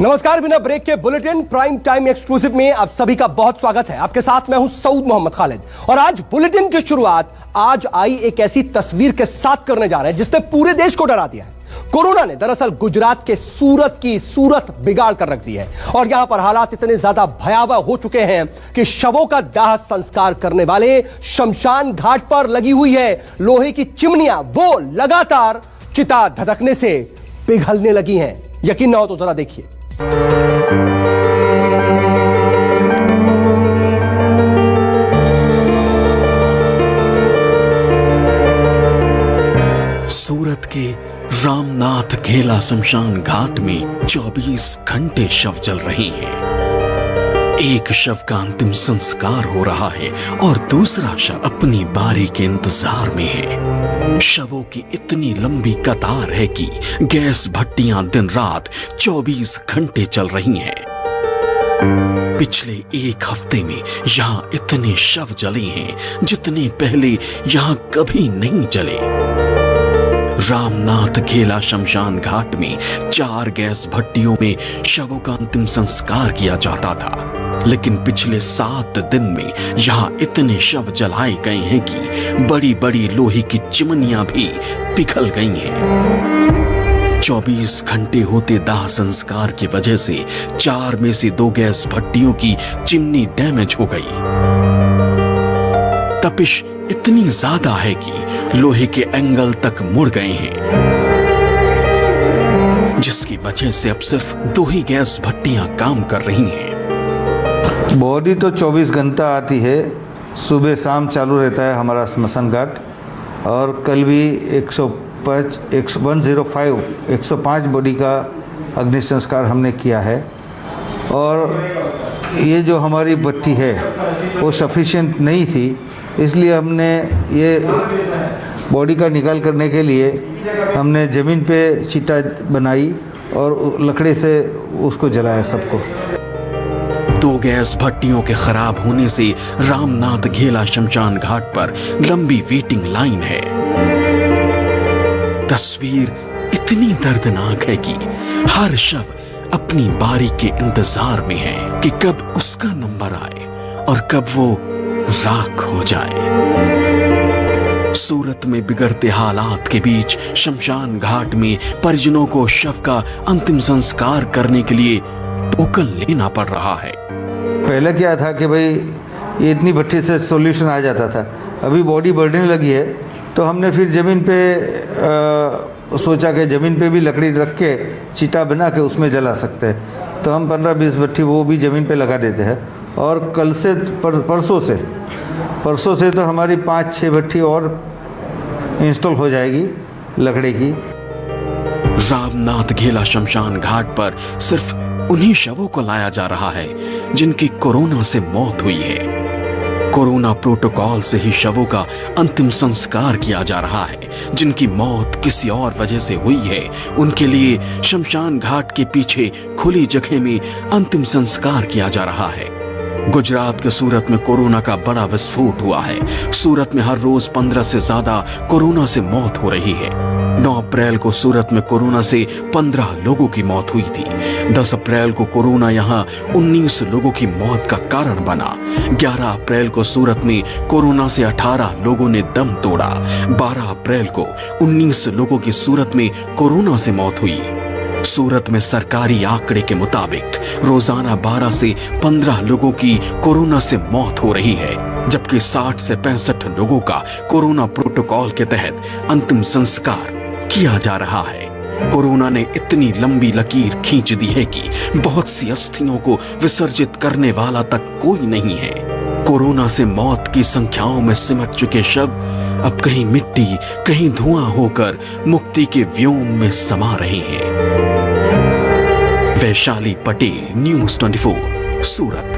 नमस्कार। बिना ब्रेक के बुलेटिन प्राइम टाइम एक्सक्लूसिव में आप सभी का बहुत स्वागत है। आपके साथ मैं हूं सऊद मोहम्मद खालिद और आज बुलेटिन की शुरुआत आज आई एक ऐसी तस्वीर के साथ करने जा रहे हैं जिसने पूरे देश को डरा दिया है। कोरोना ने दरअसल गुजरात के सूरत की सूरत बिगाड़ कर रख दी है और यहां पर हालात इतने ज्यादा भयावह हो चुके हैं कि शवों का दाह संस्कार करने वाले शमशान घाट पर लगी हुई है लोहे की चिमनियां, वो लगातार चिता धधकने से पिघलने लगी हैं। यकीन ना हो तो जरा देखिए। सूरत के रामनाथ घेला शमशान घाट में 24 घंटे शव जल रहे हैं। एक शव का अंतिम संस्कार हो रहा है और दूसरा शव अपनी बारी के इंतजार में है। शवों की इतनी लंबी कतार है कि गैस भट्टियां दिन रात 24 घंटे चल रही हैं। पिछले एक हफ्ते में यहां इतने शव जले हैं जितने पहले यहां कभी नहीं जले। रामनाथ घेला शमशान घाट में 4 गैस भट्टियों में शवों का अंतिम संस्कार किया जाता था, लेकिन पिछले 7 दिन में यहां इतने शव जलाए गए हैं कि बड़ी बड़ी लोहे की चिमनियां भी पिघल गई हैं। 24 घंटे होते दाह संस्कार की वजह से 4 में से 2 गैस भट्टियों की चिमनी डैमेज हो गई। तपिश इतनी ज्यादा है कि लोहे के एंगल तक मुड़ गए हैं, जिसकी वजह से अब सिर्फ 2 ही गैस भट्टियां काम कर रही हैं। बॉडी तो 24 घंटा आती है, सुबह शाम चालू रहता है हमारा स्मशान घाट। और कल भी 105 बॉडी का अग्नि संस्कार हमने किया है। और ये जो हमारी भट्टी है वो सफिशिएंट नहीं थी, इसलिए हमने ये बॉडी का निकाल करने के लिए हमने ज़मीन पे चिता बनाई और लकड़ी से उसको जलाया सबको। 2 गैस भट्टियों के खराब होने से रामनाथ घेला शमशान घाट पर लंबी वेटिंग लाइन है। तस्वीर इतनी दर्दनाक है कि हर शव अपनी बारी के इंतजार में है कि कब उसका नंबर आए और कब वो राख हो जाए। सूरत में बिगड़ते हालात के बीच शमशान घाट में परिजनों को शव का अंतिम संस्कार करने के लिए टोकन लेना पड़ रहा है। पहले क्या था कि भाई ये इतनी भट्टी से सॉल्यूशन आ जाता था, अभी बॉडी बढ़ने लगी है तो हमने फिर ज़मीन पे सोचा कि ज़मीन पे भी लकड़ी रख के चिता बना के उसमें जला सकते हैं, तो हम 15-20 भट्टी वो भी ज़मीन पे लगा देते हैं। और कल से परसों से तो हमारी 5-6 भट्टी और इंस्टॉल हो जाएगी लकड़ी की। रामनाथ घेला शमशान घाट पर सिर्फ उन्हीं शवों को लाया जा रहा है जिनकी कोरोना से मौत हुई है। कोरोना प्रोटोकॉल से ही शवों का अंतिम संस्कार किया जा रहा है। जिनकी मौत किसी और वजह से हुई है उनके लिए शमशान घाट के पीछे खुली जगह में अंतिम संस्कार किया जा रहा है। गुजरात के सूरत में कोरोना का बड़ा विस्फोट हुआ है। सूरत में हर रोज 15 से ज्यादा कोरोना से मौत हो रही है। 9 अप्रैल को सूरत में कोरोना से 15 लोगों की मौत हुई थी। 10 अप्रैल को कोरोना यहां 19 लोगों की मौत का कारण बना। 11 अप्रैल को सूरत में कोरोना से 18 लोगों ने दम तोड़ा। 12 अप्रैल को 19 लोगों की सूरत में कोरोना से मौत हुई। सूरत में सरकारी आंकड़े के मुताबिक रोजाना 12 से 15 लोगों की कोरोना से मौत हो रही है, जबकि 60 से 65 लोगों का कोरोना प्रोटोकॉल के तहत अंतिम संस्कार किया जा रहा है। कोरोना ने इतनी लंबी लकीर खींच दी है कि बहुत सी अस्थियों को विसर्जित करने वाला तक कोई नहीं है। कोरोना से मौत की संख्याओं में सिमट चुके शव अब कहीं मिट्टी कहीं धुआं होकर मुक्ति के व्योम में समा रहे हैं। वैशाली पटेल, न्यूज़ 24, सूरत।